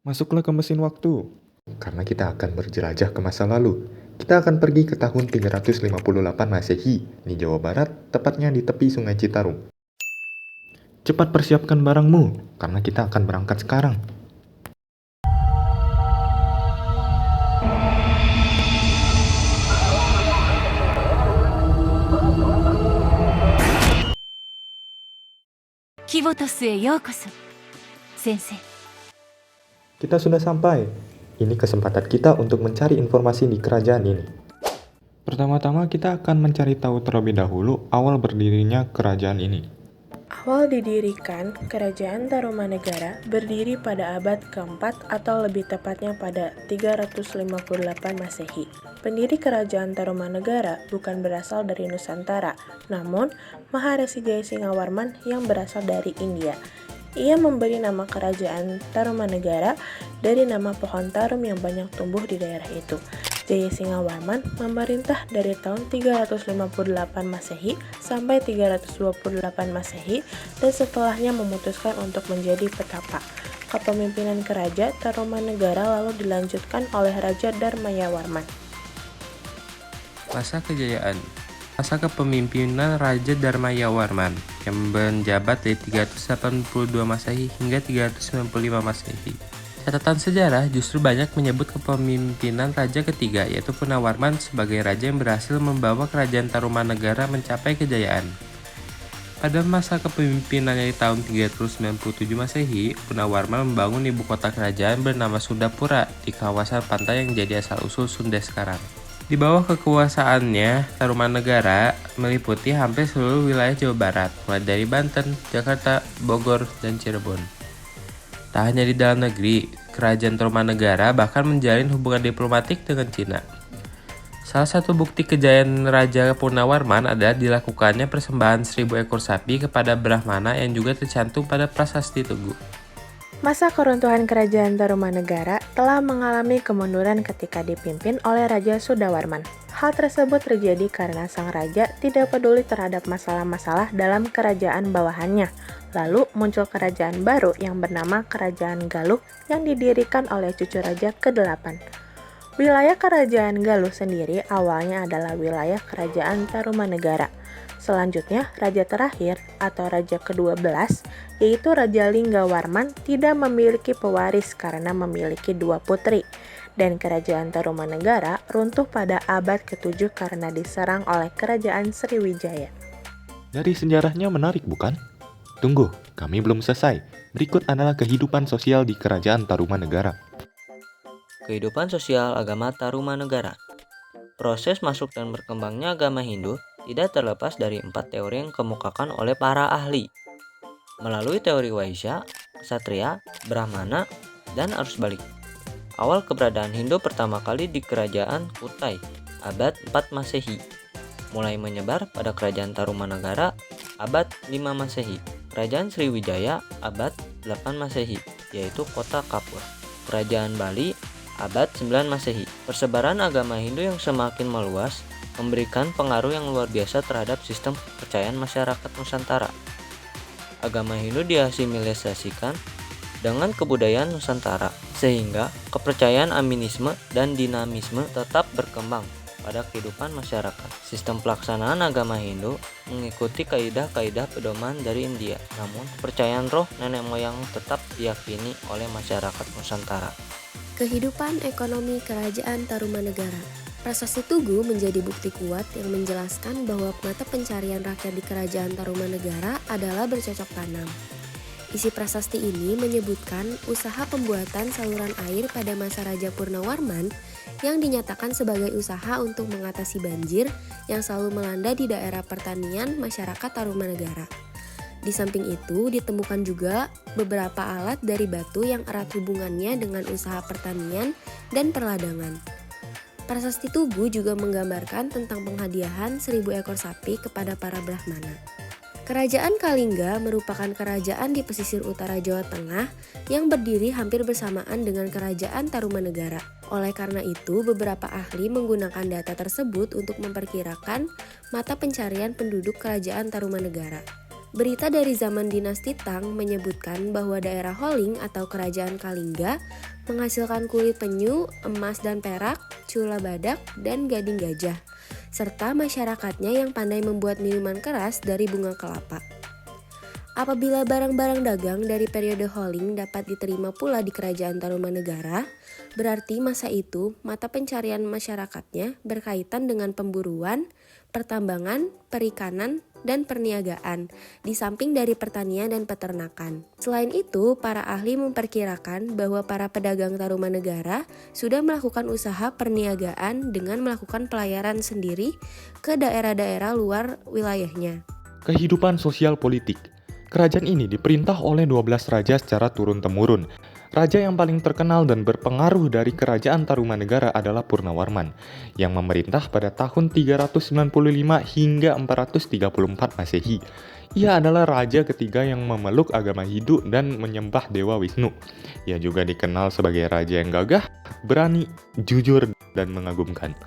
Masuklah ke mesin waktu. Karena kita akan berjelajah ke masa lalu. Kita akan pergi ke tahun 358 Masehi di Jawa Barat, tepatnya di tepi Sungai Citarum. Cepat persiapkan barangmu, karena kita akan berangkat sekarang. Kibotosuへようこそ、先生。 Kita sudah sampai. Ini kesempatan kita untuk mencari informasi di kerajaan ini. Pertama-tama kita akan mencari tahu terlebih dahulu awal berdirinya kerajaan ini. Awal didirikan, Kerajaan Tarumanegara berdiri pada abad keempat atau lebih tepatnya pada 358 Masehi. Pendiri Kerajaan Tarumanegara bukan berasal dari Nusantara, namun Maharesi Jayasingawarman yang berasal dari India. Ia memberi nama Kerajaan Tarumanegara dari nama pohon tarum yang banyak tumbuh di daerah itu. Jayasingawarman memerintah dari tahun 358 Masehi sampai 328 Masehi dan setelahnya memutuskan untuk menjadi petapa. Kepemimpinan Kerajaan Tarumanegara lalu dilanjutkan oleh Raja Dharmayawarman. Masa kejayaan. Masa kepemimpinan Raja Dharmayawarman yang menjabat dari 382 Masehi hingga 395 Masehi. Catatan sejarah justru banyak menyebut kepemimpinan Raja ketiga yaitu Punawarman sebagai raja yang berhasil membawa Kerajaan Tarumanegara mencapai kejayaan. Pada masa kepemimpinannya di tahun 397 Masehi, Punawarman membangun ibu kota kerajaan bernama Sundapura di kawasan pantai yang jadi asal-usul Sunda sekarang. Di bawah kekuasaannya, Tarumanegara meliputi hampir seluruh wilayah Jawa Barat, mulai dari Banten, Jakarta, Bogor, dan Cirebon. Tak hanya di dalam negeri, Kerajaan Tarumanegara bahkan menjalin hubungan diplomatik dengan Cina. Salah satu bukti kejayaan Raja Punawarman adalah dilakukannya persembahan 1000 ekor sapi kepada Brahmana yang juga tercantum pada Prasasti Tugu. Masa keruntuhan Kerajaan Tarumanegara telah mengalami kemunduran ketika dipimpin oleh Raja Sudawarman. Hal tersebut terjadi karena sang raja tidak peduli terhadap masalah-masalah dalam kerajaan bawahannya. Lalu muncul kerajaan baru yang bernama Kerajaan Galuh yang didirikan oleh cucu raja ke-8. Wilayah Kerajaan Galuh sendiri awalnya adalah wilayah Kerajaan Tarumanegara. Selanjutnya, raja terakhir atau raja ke-12, yaitu Raja Linggawarman, tidak memiliki pewaris karena memiliki 2 putri. Dan Kerajaan Tarumanegara runtuh pada abad ke-7 karena diserang oleh Kerajaan Sriwijaya. Dari sejarahnya menarik bukan? Tunggu, kami belum selesai. Berikut adalah kehidupan sosial di Kerajaan Tarumanegara. Kehidupan sosial agama Tarumanegara. Proses masuk dan berkembangnya agama Hindu tidak terlepas dari 4 teori yang kemukakan oleh para ahli. Melalui teori Vaishya, Ksatria, Brahmana, dan arus balik. Awal keberadaan Hindu pertama kali di Kerajaan Kutai, abad 4 Masehi. Mulai menyebar pada Kerajaan Tarumanegara, abad 5 Masehi. Kerajaan Sriwijaya, abad 8 Masehi, yaitu kota Kapur. Kerajaan Bali, abad 9 Masehi. Persebaran agama Hindu yang semakin meluas memberikan pengaruh yang luar biasa terhadap sistem kepercayaan masyarakat Nusantara. Agama Hindu diasimilisasikan dengan kebudayaan Nusantara, sehingga kepercayaan animisme dan dinamisme tetap berkembang pada kehidupan masyarakat. Sistem pelaksanaan agama Hindu mengikuti kaidah-kaidah pedoman dari India, namun kepercayaan roh nenek moyang tetap diyakini oleh masyarakat Nusantara. Kehidupan ekonomi Kerajaan Tarumanegara. Prasasti Tugu menjadi bukti kuat yang menjelaskan bahwa mata pencarian rakyat di Kerajaan Tarumanegara adalah bercocok tanam. Isi prasasti ini menyebutkan usaha pembuatan saluran air pada masa Raja Purnawarman yang dinyatakan sebagai usaha untuk mengatasi banjir yang selalu melanda di daerah pertanian masyarakat Tarumanegara. Di samping itu ditemukan juga beberapa alat dari batu yang erat hubungannya dengan usaha pertanian dan perladangan. Prasasti Tugu juga menggambarkan tentang penghadiahan 1000 ekor sapi kepada para Brahmana. Kerajaan Kalingga merupakan kerajaan di pesisir utara Jawa Tengah yang berdiri hampir bersamaan dengan Kerajaan Tarumanegara. Oleh karena itu, beberapa ahli menggunakan data tersebut untuk memperkirakan mata pencarian penduduk Kerajaan Tarumanegara. Berita dari zaman dinasti Tang menyebutkan bahwa daerah Holing atau kerajaan Kalingga menghasilkan kulit penyu, emas dan perak, cula badak, dan gading gajah, serta masyarakatnya yang pandai membuat minuman keras dari bunga kelapa. Apabila barang-barang dagang dari periode Holing dapat diterima pula di kerajaan Tarumanegara, berarti masa itu mata pencarian masyarakatnya berkaitan dengan pemburuan, pertambangan, perikanan, dan perniagaan, di samping dari pertanian dan peternakan. Selain itu, para ahli memperkirakan bahwa para pedagang Tarumanegara sudah melakukan usaha perniagaan dengan melakukan pelayaran sendiri ke daerah-daerah luar wilayahnya. Kehidupan sosial politik. Kerajaan ini diperintah oleh 12 raja secara turun-temurun. Raja yang paling terkenal dan berpengaruh dari kerajaan Tarumanegara adalah Purnawarman, yang memerintah pada tahun 395 hingga 434 Masehi. Ia adalah raja ketiga yang memeluk agama Hindu dan menyembah Dewa Wisnu. Ia juga dikenal sebagai raja yang gagah, berani, jujur, dan mengagumkan.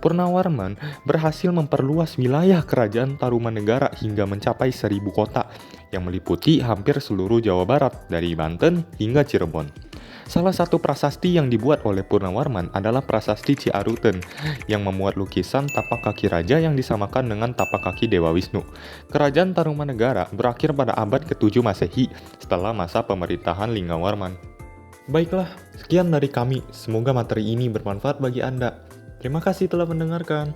Purnawarman berhasil memperluas wilayah kerajaan Tarumanegara hingga mencapai 1000 kota, yang meliputi hampir seluruh Jawa Barat dari Banten hingga Cirebon. Salah satu prasasti yang dibuat oleh Purnawarman adalah prasasti Ciaruten yang memuat lukisan tapak kaki raja yang disamakan dengan tapak kaki Dewa Wisnu. Kerajaan Tarumanegara berakhir pada abad ke-7 Masehi setelah masa pemerintahan Linggawarman. Baiklah, sekian dari kami. Semoga materi ini bermanfaat bagi Anda. Terima kasih telah mendengarkan.